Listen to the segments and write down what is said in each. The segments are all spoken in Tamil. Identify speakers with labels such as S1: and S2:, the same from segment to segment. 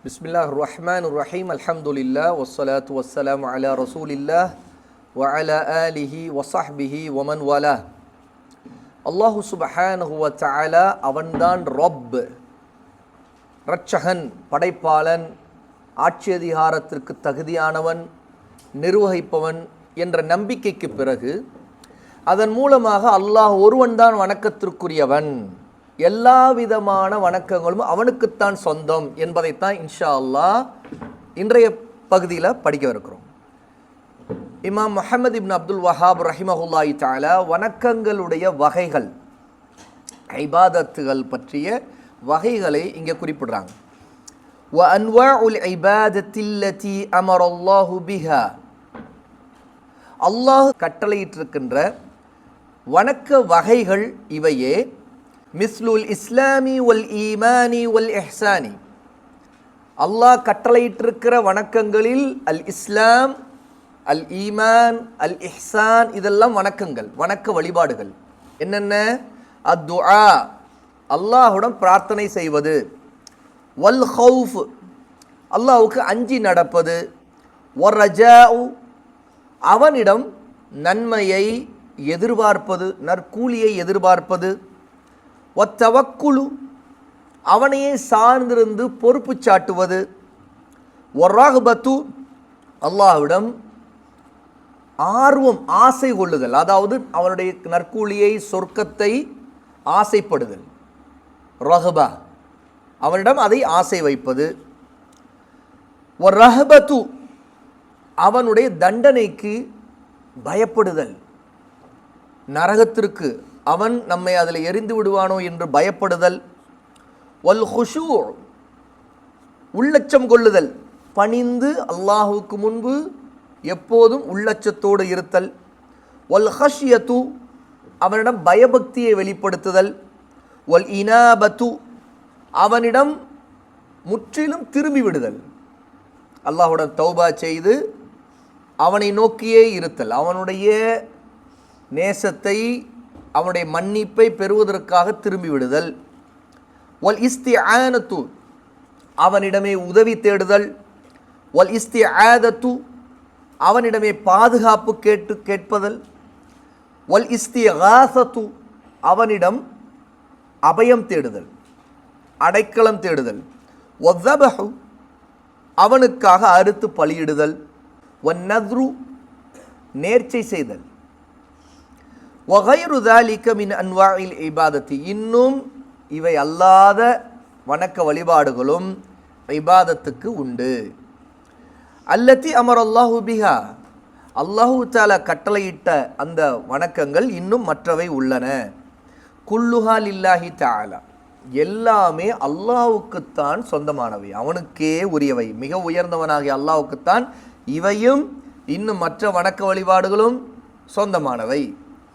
S1: பிஸ்மில்லாஹிர் ரஹ்மானிர் ரஹீம். அல்ஹம்துலில்லாஹ் வஸ்ஸலாத்து வஸ்ஸலாமு அலா ரசூலில்லாஹ் வ அலா ஆலிஹி வ ஸஹ்பிஹி வ மன் வலாஹ். அல்லாஹு சுப்ஹானஹு வ தஆலா அவன்தான் ரப், இரட்சகன், படைப்பாளன், ஆட்சி அதிகாரத்திற்கு தகுதியானவன், நிர்வகிப்பவன் என்ற நம்பிக்கைக்கு பிறகு அதன் மூலமாக அல்லாஹ் ஒருவன்தான் வணக்கத்திற்குரியவன், எல்லா விதமான வணக்கங்களும் அவனுக்குத்தான் சொந்தம் என்பதைத்தான் இன்ஷா அல்லாஹ் இன்றைய பகுதியில் படிக்கவிருக்கிறோம். இமாம் முஹம்மது இப்னு அப்துல் வஹாப் ரஹிமஹுல்லாஹி தஆலா வணக்கங்களுடைய வகைகள், இபாதத்துகள் பற்றிய வகைகளை இங்கே குறிப்பிடுறாங்க. வ அன்வாஉல் இபாதத்தில்லதி அமரல்லாஹு பிஹா, அல்லாஹ் கட்டளையிட்டிருக்கின்ற வணக்க வகைகள் இவையே. மிஸ்லுல் இஸ்லாமி வல் ஈமானி வல் இஹ்சானி, அல்லாஹ் கட்டளையிட்டிருக்கிற வணக்கங்களில் அல் இஸ்லாம், அல் ஈமான், அல் இஹ்சான் இதெல்லாம் வணக்கங்கள், வணக்க வழிபாடுகள். என்னென்ன? அத்துஆ, அல்லாஹுடன் பிரார்த்தனை செய்வது. வல் ஹவுஃப், அல்லாஹுக்கு அஞ்சி நடப்பது. வர் ரஜாஉ, அவனிடம் நன்மையை எதிர்பார்ப்பது, நற்கூலியை எதிர்பார்ப்பது. வத்தவக்குலு, அவனையே சார்ந்திருந்து பொறுப்பு சாட்டுவது. வர்ரஹ்பத்து, அல்லாஹ்விடம் ஆர்வம், ஆசை கொள்ளுதல், அதாவது அவனுடைய நற்கூலியை, சொர்க்கத்தை ஆசைப்படுதல். ரஹ்பா, அவனிடம் அதை ஆசை வைப்பது. வர்ரஹ்பத்து, அவனுடைய தண்டனைக்கு பயப்படுதல், நரகத்திற்கு அவன் நம்மை அதில் எரிந்து விடுவானோ என்று பயப்படுதல். வல் ஹுஷூ, உள்ளச்சம் கொள்ளுதல், பணிந்து அல்லாஹுக்கு முன்பு எப்போதும் உள்ளச்சத்தோடு இருத்தல். வல் ஹஷ்யத்து, அவனிடம் பயபக்தியை வெளிப்படுத்துதல். வல் இனாபத்து, அவனிடம் முற்றிலும் திரும்பி விடுதல், அல்லாஹுடன் தௌபா செய்து அவனை நோக்கியே இருத்தல், அவனுடைய நேசத்தை, அவனுடைய மன்னிப்பை பெறுவதற்காக திரும்பி விடுதல். வல் இஸ்திஆனத்து, அவனிடமே உதவி தேடுதல். வல் இஸ்திஆதத்து, அவனிடமே பாதுகாப்பு கேட்பதல். வல் இஸ்திகாசத்து, அவனிடம் அபயம் தேடுதல், அடைக்கலம் தேடுதல். வஸ்ஸபஹு, அவனுக்காக அறுத்து பலியிடுதல். வன்னத்ரு, நேர்ச்சை செய்தல். வகைரு தாலிக மின் அன்வாஇல் இபாதத்தி, இன்னும் இவை அல்லாத வணக்க வழிபாடுகளும் இபாதத்துக்கு உண்டு. அல்லத்தி அமர் அல்லாஹு பிஹா, அல்லாஹு தஆலா கட்டளையிட்ட அந்த வணக்கங்கள் இன்னும் மற்றவை உள்ளன. குல்லுஹா லில்லாஹி தஆலா, எல்லாமே அல்லாஹுக்குத்தான் சொந்தமானவை, அவனுக்கே உரியவை, மிக உயர்ந்தவனாகிய அல்லாஹுக்குத்தான் இவையும் இன்னும் மற்ற வணக்க வழிபாடுகளும் சொந்தமானவை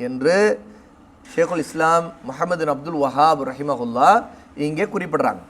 S1: என்று ஷேகுல் இஸ்லாம் முஹம்மது அப்துல் வஹாப் ரஹிமஹுல்லா இங்கே குறிப்பிடுறாங்க.